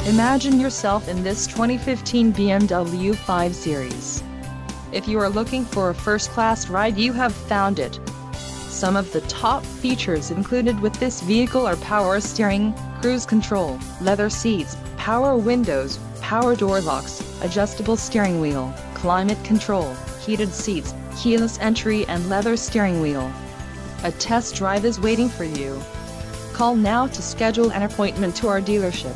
Imagine yourself in this 2015 BMW 5 Series. If you are looking for a first-class ride, you have found it. Some of the top features included with this vehicle are power steering, cruise control, leather seats, power windows, power door locks, adjustable steering wheel, climate control, heated seats, keyless entry and leather steering wheel. A test drive is waiting for you. Call now to schedule an appointment to our dealership.